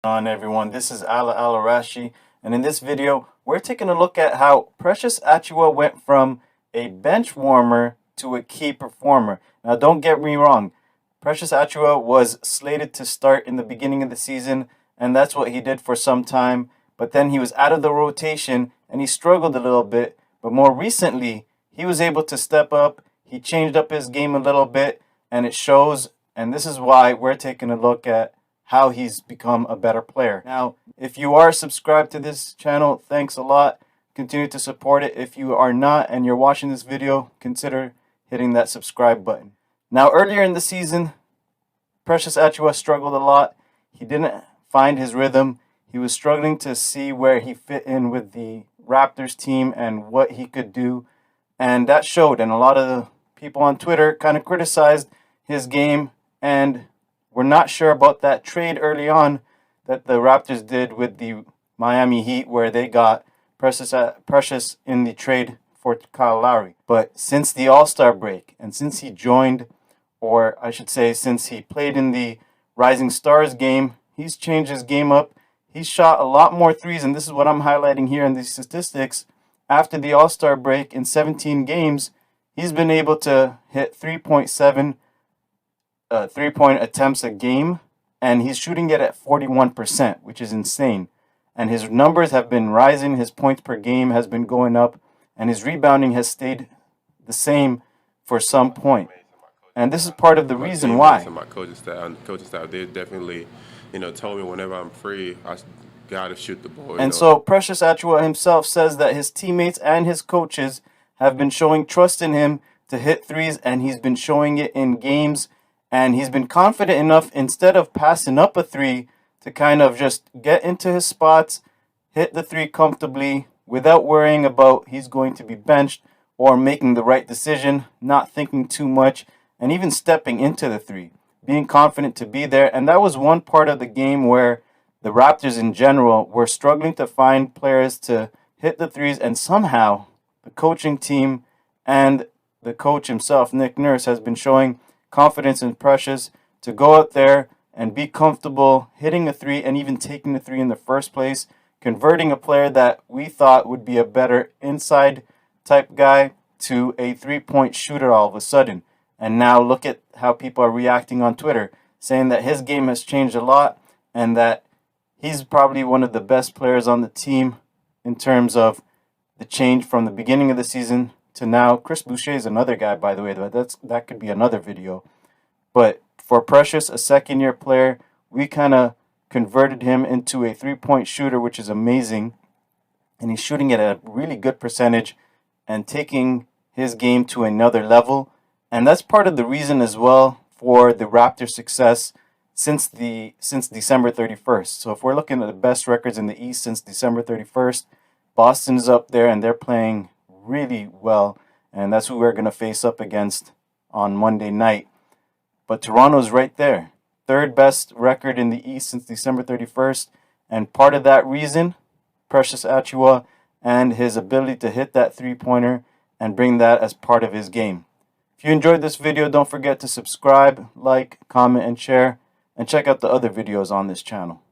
On everyone, this is Ala Alarashi, and in this video we're taking a look at how Precious Achiuwa went from a bench warmer to a key performer. Now don't get me wrong, Precious Achiuwa was slated to start in the beginning of the season, and that's what he did for some time, but then he was out of the rotation and he struggled a little bit. But more recently he was able to step up. He changed up his game a little bit and it shows, and this is why we're taking a look at how he's become a better player. Now, if you are subscribed to this channel, thanks a lot. Continue to support it. If you are not and you're watching this video, consider hitting that subscribe button. Now, earlier in the season, Precious Achiuwa struggled a lot. He didn't find his rhythm. He was struggling to see where he fit in with the Raptors team and what he could do. And that showed. And a lot of the people on Twitter kind of criticized his game, and we're not sure about that trade early on that the Raptors did with the Miami Heat, where they got Precious in the trade for Kyle Lowry. But since the All-Star break, and since he joined, or I should say since he played in the Rising Stars game, he's changed his game up. He's shot a lot more threes, and this is what I'm highlighting here in these statistics. After the All-Star break, in 17 games, he's been able to hit 3.7 3-point attempts a game, and he's shooting it at 41%, which is insane. And his numbers have been rising. His points per game has been going up, and his rebounding has stayed the same for some point. And this is part of the reason why. My coaching staff, they definitely, told me whenever I'm free, I gotta shoot the ball. And so Precious Achiuwa himself says that his teammates and his coaches have been showing trust in him to hit threes, and he's been showing it in games. And he's been confident enough, instead of passing up a three, to kind of just get into his spots, hit the three comfortably without worrying about he's going to be benched or making the right decision, not thinking too much, and even stepping into the three, being confident to be there. And that was one part of the game where the Raptors in general were struggling to find players to hit the threes, and somehow the coaching team and the coach himself, Nick Nurse, has been showing confidence in Precious to go out there and be comfortable hitting a three and even taking the three in the first place, converting a player that we thought would be a better inside type guy to a three-point shooter all of a sudden. And now look at how people are reacting on Twitter, saying that his game has changed a lot and that he's probably one of the best players on the team in terms of the change from the beginning of the season to now. Chris Boucher is another guy, by the way, but that could be another video. But for Precious, a second-year player, we kind of converted him into a three-point shooter, which is amazing. And he's shooting at a really good percentage and taking his game to another level. And that's part of the reason as well for the Raptors' success since December 31st. So if we're looking at the best records in the East since December 31st, Boston's up there and they're playing really well, and that's who we're going to face up against on Monday night. But Toronto's right there, third best record in the East since December 31st, and part of that reason, Precious Achiuwa and his ability to hit that three-pointer and bring that as part of his game. If you enjoyed this video, don't forget to subscribe, like, comment, and share, and check out the other videos on this channel.